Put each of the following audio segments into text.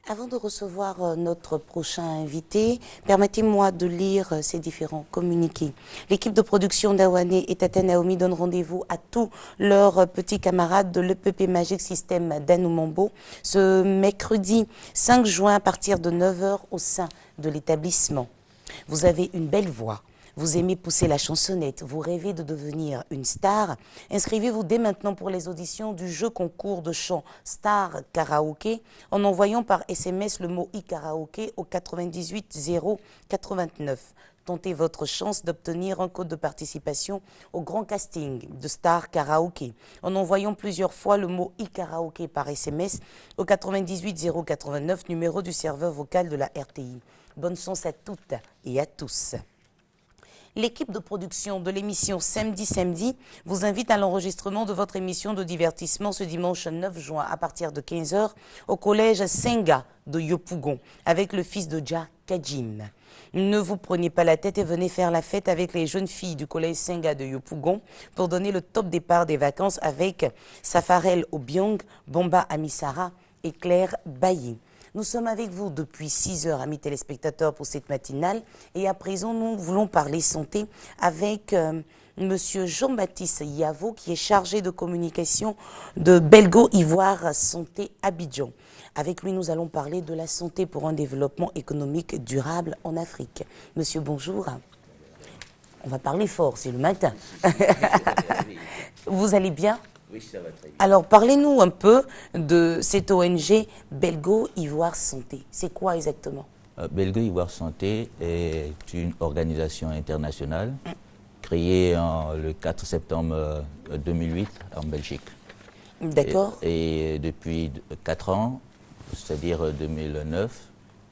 Avant de recevoir notre prochain invité, permettez-moi de lire ces différents communiqués. L'équipe de production d'Awane et Tata Naomi donne rendez-vous à tous leurs petits camarades de l'EPP Magic System d'Anoumambo ce mercredi 5 juin à partir de 9 h au sein de l'établissement. Vous avez une belle voix. Vous aimez pousser la chansonnette, vous rêvez de devenir une star. Inscrivez-vous dès maintenant pour les auditions du jeu concours de chant Star Karaoké en envoyant par SMS le mot e-karaoké au 98 089. Tentez votre chance d'obtenir un code de participation au grand casting de Star Karaoké en envoyant plusieurs fois le mot e-karaoké par SMS au 98 089, numéro du serveur vocal de la RTI. Bonne chance à toutes et à tous. L'équipe de production de l'émission Samedi vous invite à l'enregistrement de votre émission de divertissement ce dimanche 9 juin à partir de 15 h au collège Senga de Yopougon avec le fils de Dja Kajim. Ne vous prenez pas la tête et venez faire la fête avec les jeunes filles du collège Senga de Yopougon pour donner le top départ des vacances avec Safarel Obiong, Bomba Amisara et Claire Bailly. Nous sommes avec vous depuis 6 h, amis téléspectateurs, pour cette matinale. Et à présent, nous voulons parler santé avec Monsieur Jean-Baptiste Yavo, qui est chargé de communication de Belgo Ivoire Santé Abidjan. Avec lui, nous allons parler de la santé pour un développement économique durable en Afrique. Monsieur, bonjour. On va parler fort, c'est le matin. Vous allez bien ? Oui, ça va très bien. Alors, parlez-nous un peu de cette ONG Belgo Ivoire Santé. C'est quoi exactement? Belgo Ivoire Santé est une organisation internationale créée le 4 septembre 2008 en Belgique. D'accord. Et depuis 4 ans, c'est-à-dire 2009,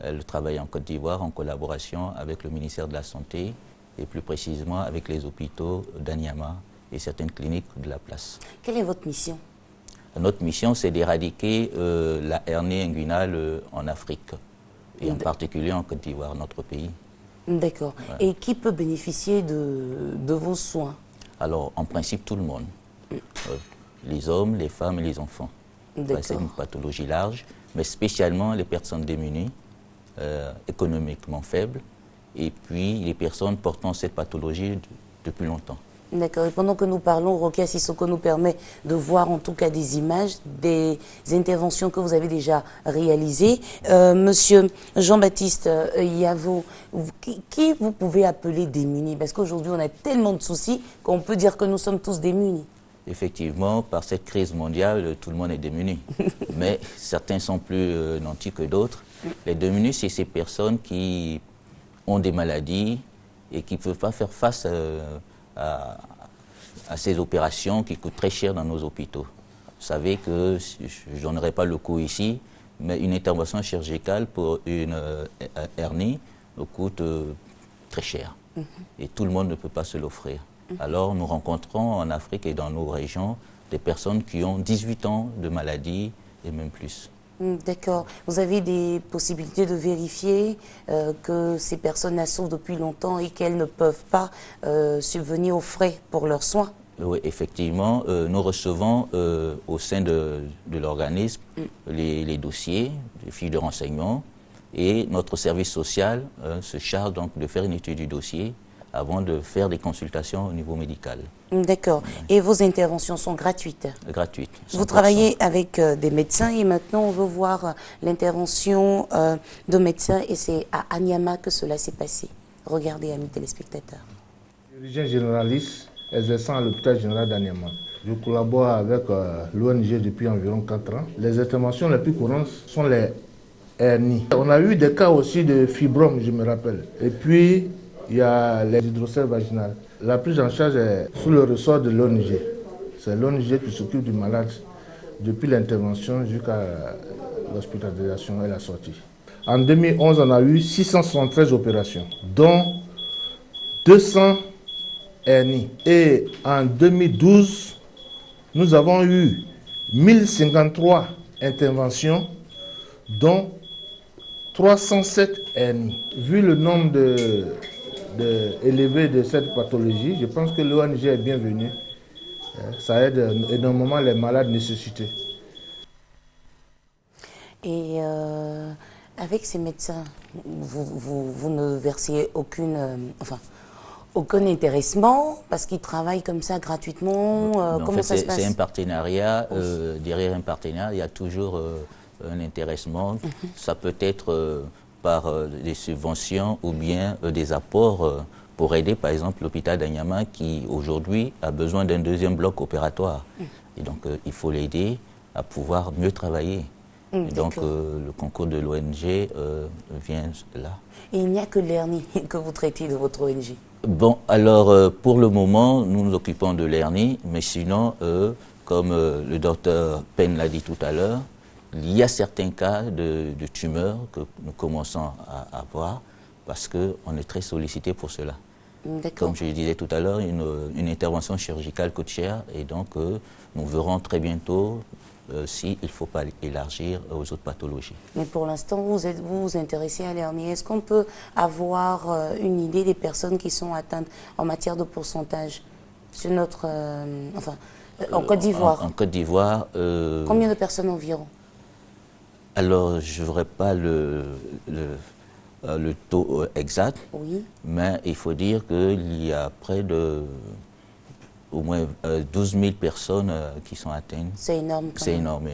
elle travaille en Côte d'Ivoire en collaboration avec le ministère de la Santé et plus précisément avec les hôpitaux d'Anyama et certaines cliniques de la place. Quelle est votre mission? Notre mission, c'est d'éradiquer la hernie inguinale en Afrique, et en particulier en Côte d'Ivoire, notre pays. D'accord. Ouais. Et qui peut bénéficier de vos soins? Alors, en principe, tout le monde. Les hommes, les femmes et les enfants. C'est une pathologie large, mais spécialement les personnes démunies, économiquement faibles, et puis les personnes portant cette pathologie depuis longtemps. D'accord. Et pendant que nous parlons, Rokia Sissoko nous permet de voir en tout cas des images, des interventions que vous avez déjà réalisées. Monsieur Jean-Baptiste Yavo, qui vous pouvez appeler démunis? Parce qu'aujourd'hui, on a tellement de soucis qu'on peut dire que nous sommes tous démunis. Effectivement, par cette crise mondiale, tout le monde est démuni. Mais certains sont plus nantis que d'autres. Les démunis, c'est ces personnes qui ont des maladies et qui ne peuvent pas faire face à ces opérations qui coûtent très cher dans nos hôpitaux. Vous savez que, je n'en aurai pas le coût ici, mais une intervention chirurgicale pour une hernie coûte très cher. Et tout le monde ne peut pas se l'offrir. Alors nous rencontrons en Afrique et dans nos régions des personnes qui ont 18 ans de maladie et même plus. D'accord. Vous avez des possibilités de vérifier que ces personnes souffrent depuis longtemps et qu'elles ne peuvent pas subvenir aux frais pour leurs soins? Oui, effectivement. Nous recevons au sein de l'organisme les dossiers, les fiches de renseignement, et notre service social se charge donc de faire une étude du dossier avant de faire des consultations au niveau médical. D'accord. Et vos interventions sont gratuites? Gratuites. 100%. Vous travaillez avec des médecins et maintenant on veut voir l'intervention de médecins et c'est à Anyama que cela s'est passé. Regardez, amis téléspectateurs. Chirurgien généraliste exerçant à l'hôpital général d'Anyama. Je collabore avec l'ONG depuis environ 4 ans. Les interventions les plus courantes sont les hernies. On a eu des cas aussi de fibromes, je me rappelle. Et puis, il y a les hydrocèles vaginales. La prise en charge est sous le ressort de l'ONG. C'est l'ONG qui s'occupe du malade depuis l'intervention jusqu'à l'hospitalisation et la sortie. En 2011, on a eu 673 opérations, dont 200 hernies. Et en 2012, nous avons eu 1053 interventions, dont 307 hernies. Vu le nombre élevé de cette pathologie, je pense que l'ONG est bienvenue. Ça aide énormément les malades nécessités. Et Avec ces médecins, vous ne versez aucun intéressement parce qu'ils travaillent comme ça gratuitement. Comment ça se passe? C'est un partenariat. Derrière un partenariat, il y a toujours un intéressement. Ça peut être par des subventions ou bien des apports pour aider, par exemple, l'hôpital d'Anyama qui, aujourd'hui, a besoin d'un deuxième bloc opératoire. Et donc, il faut l'aider à pouvoir mieux travailler. Et donc, le concours de l'ONG vient là. Et il n'y a que l'hernie que vous traitez de votre ONG? Bon, alors, pour le moment, nous nous occupons de l'hernie, mais sinon, comme le docteur Penn l'a dit tout à l'heure, il y a certains cas de tumeurs que nous commençons à avoir parce qu'on est très sollicité pour cela. Comme je le disais tout à l'heure, une intervention chirurgicale coûte cher et donc nous verrons très bientôt s'il ne faut pas élargir aux autres pathologies. Mais pour l'instant, vous vous intéressez à l'hernie. Est-ce qu'on peut avoir une idée des personnes qui sont atteintes en matière de pourcentage sur notre... en Côte d'Ivoire? En Côte d'Ivoire... Combien de personnes environ? Alors, je n'aurais pas le taux exact, mais il faut dire qu'il y a près de au moins 12 000 personnes qui sont atteintes. C'est énorme. C'est énorme.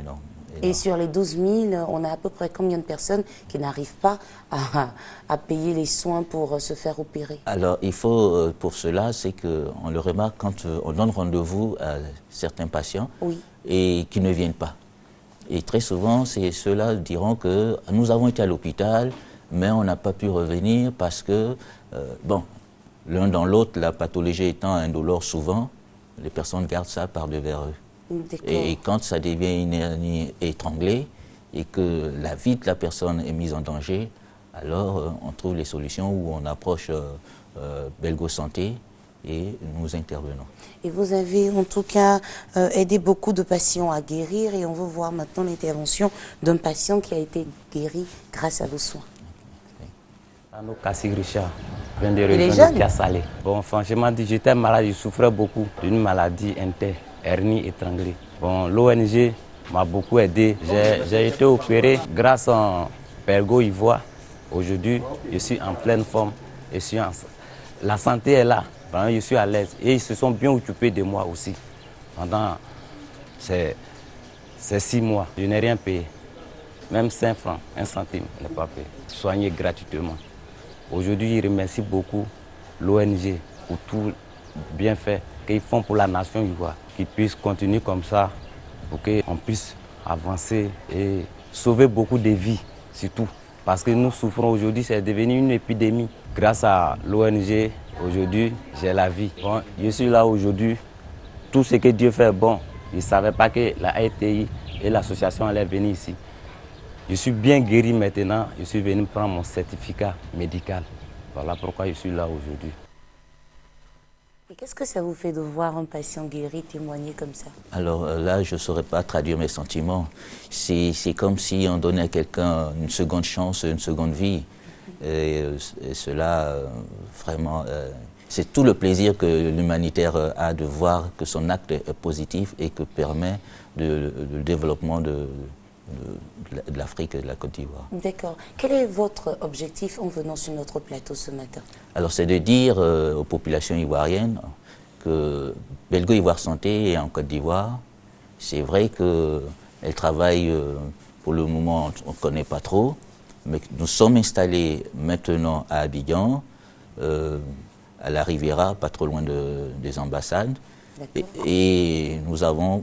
Et sur les 12 000, on a à peu près combien de personnes qui n'arrivent pas à payer les soins pour se faire opérer? Alors, il faut, pour cela, c'est qu'on le remarque quand on donne rendez-vous à certains patients et qui ne viennent pas. Et très souvent, ceux-là diront que nous avons été à l'hôpital, mais on n'a pas pu revenir parce que, bon, l'un dans l'autre, la pathologie étant indolore souvent, les personnes gardent ça par-devers eux. Et quand ça devient une hernie étranglée et que la vie de la personne est mise en danger, alors on trouve les solutions où on approche Belgo Santé et nous intervenons. Et vous avez en tout cas aidé beaucoup de patients à guérir et on veut voir maintenant l'intervention d'un patient qui a été guéri grâce à vos soins. Kassi Richard, je viens de rejoindre Pia Salé. Bon, franchement, j'étais malade, je souffrais beaucoup d'une maladie interne, hernie étranglée. Bon, l'ONG m'a beaucoup aidé. J'ai été opéré grâce à Belgo Ivoire. Aujourd'hui, je suis en pleine forme. La santé est là. Vraiment, je suis à l'aise. Et ils se sont bien occupés de moi aussi. Pendant ces 6 mois, je n'ai rien payé. Même 5 francs, 1 centime, je n'ai pas payé. Soigné gratuitement. Aujourd'hui, je remercie beaucoup l'ONG pour tout le bienfait qu'ils font pour la nation ivoire. Qu'ils puissent continuer comme ça pour qu'on puisse avancer et sauver beaucoup de vies, surtout. Parce que nous souffrons aujourd'hui, c'est devenu une épidémie. Grâce à l'ONG, aujourd'hui, j'ai la vie. Bon, je suis là aujourd'hui. Tout ce que Dieu fait est bon. Je ne savais pas que la RTI et l'association allaient venir ici. Je suis bien guéri maintenant. Je suis venu prendre mon certificat médical. Voilà pourquoi je suis là aujourd'hui. Et qu'est-ce que ça vous fait de voir un patient guéri témoigner comme ça? Alors là, je ne saurais pas traduire mes sentiments. C'est comme si on donnait à quelqu'un une seconde chance, une seconde vie. Et cela, vraiment, c'est tout le plaisir que l'humanitaire a de voir que son acte est positif et que permet le développement de l'Afrique et de la Côte d'Ivoire. D'accord. Quel est votre objectif en venant sur notre plateau ce matin? Alors c'est de dire aux populations ivoiriennes que Belgo Ivoire Santé est en Côte d'Ivoire. C'est vrai qu'elle travaille, pour le moment on ne connaît pas trop, mais nous sommes installés maintenant à Abidjan, à la Riviera, pas trop loin des ambassades. Et nous avons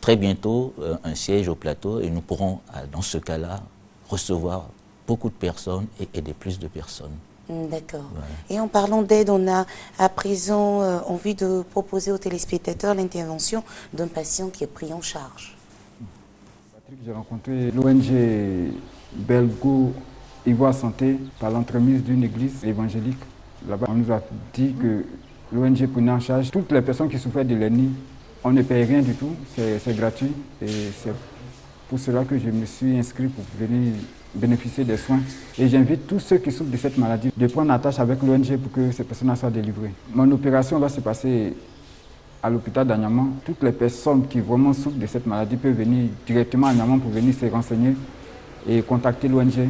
très bientôt un siège au plateau et nous pourrons, dans ce cas-là, recevoir beaucoup de personnes et aider plus de personnes. D'accord. Voilà. Et en parlant d'aide, on a à présent envie de proposer aux téléspectateurs l'intervention d'un patient qui est pris en charge. Patrick, j'ai rencontré l'ONG Belgo Ivoire Santé par l'entremise d'une église évangélique. Là-bas, on nous a dit que l'ONG prenait en charge toutes les personnes qui souffraient de l'hernie. On ne paye rien du tout, c'est gratuit et c'est pour cela que je me suis inscrit pour venir bénéficier des soins. Et j'invite tous ceux qui souffrent de cette maladie de prendre attache avec l'ONG pour que ces personnes soient délivrées. Mon opération va se passer à l'hôpital d'Anyama. Toutes les personnes qui vraiment souffrent de cette maladie peuvent venir directement à Anyama pour venir se renseigner et contacter l'ONG.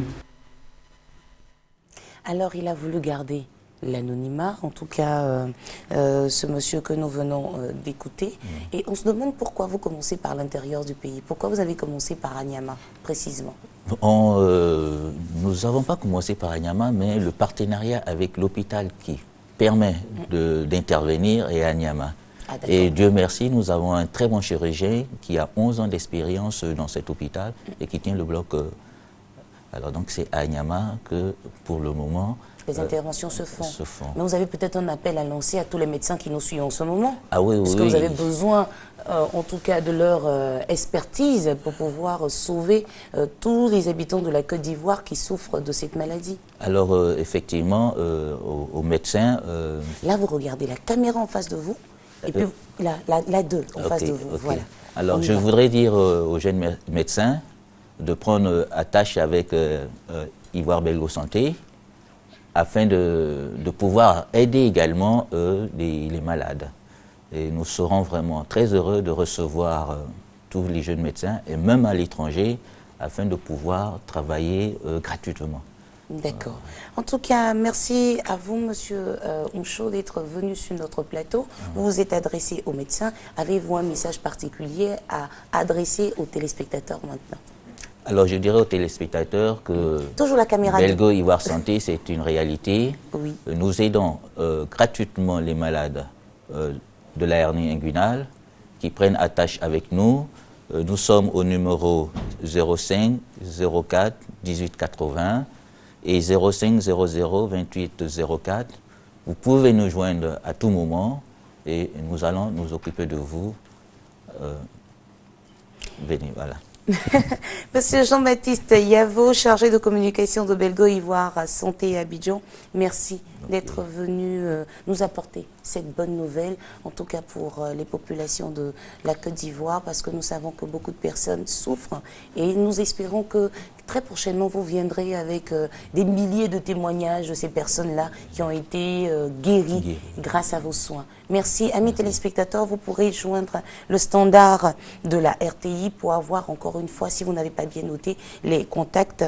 Alors, il a voulu garder l'anonymat, en tout cas ce monsieur que nous venons d'écouter. Et on se demande pourquoi vous commencez par l'intérieur du pays. Pourquoi vous avez commencé par Anyama, précisément? Nous n'avons pas commencé par Anyama, mais le partenariat avec l'hôpital qui permet d'intervenir est Anyama. Ah, et Dieu merci, nous avons un très bon chirurgien qui a 11 ans d'expérience dans cet hôpital et qui tient le bloc. Alors donc c'est à Anyama que pour le moment... Les interventions se font. Mais vous avez peut-être un appel à lancer à tous les médecins qui nous suivent en ce moment. Ah oui, oui. Parce que vous avez besoin, en tout cas, de leur expertise pour pouvoir sauver tous les habitants de la Côte d'Ivoire qui souffrent de cette maladie. Alors, effectivement, aux médecins... Là, vous regardez la caméra en face de vous, et puis la deux en face de vous. Voilà. Alors, je voudrais dire aux jeunes médecins de prendre attache avec Ivoire Belgo Santé, afin de pouvoir aider également les malades. Et nous serons vraiment très heureux de recevoir tous les jeunes médecins, et même à l'étranger, afin de pouvoir travailler gratuitement. D'accord. En tout cas, merci à vous, Monsieur Oncho, d'être venu sur notre plateau. Vous vous êtes adressé aux médecins. Avez-vous un message particulier à adresser aux téléspectateurs maintenant? Alors, je dirais aux téléspectateurs que toujours la caméra Belgo Ivoire Santé, c'est une réalité. Oui. Nous aidons gratuitement les malades de la hernie inguinale qui prennent attache avec nous. Nous sommes au numéro 05 04 18 80 et 05 00 28 04. Vous pouvez nous joindre à tout moment et nous allons nous occuper de vous. Venez, voilà. Monsieur Jean-Baptiste Yavo, chargé de communication de Belgo Ivoire Santé à Abidjan, merci d'être venu nous apporter cette bonne nouvelle, en tout cas pour les populations de la Côte d'Ivoire, parce que nous savons que beaucoup de personnes souffrent et nous espérons que très prochainement vous viendrez avec des milliers de témoignages de ces personnes-là qui ont été guéries grâce à vos soins. Merci. Amis téléspectateurs, vous pourrez joindre le standard de la RTI pour avoir encore une fois, si vous n'avez pas bien noté, les contacts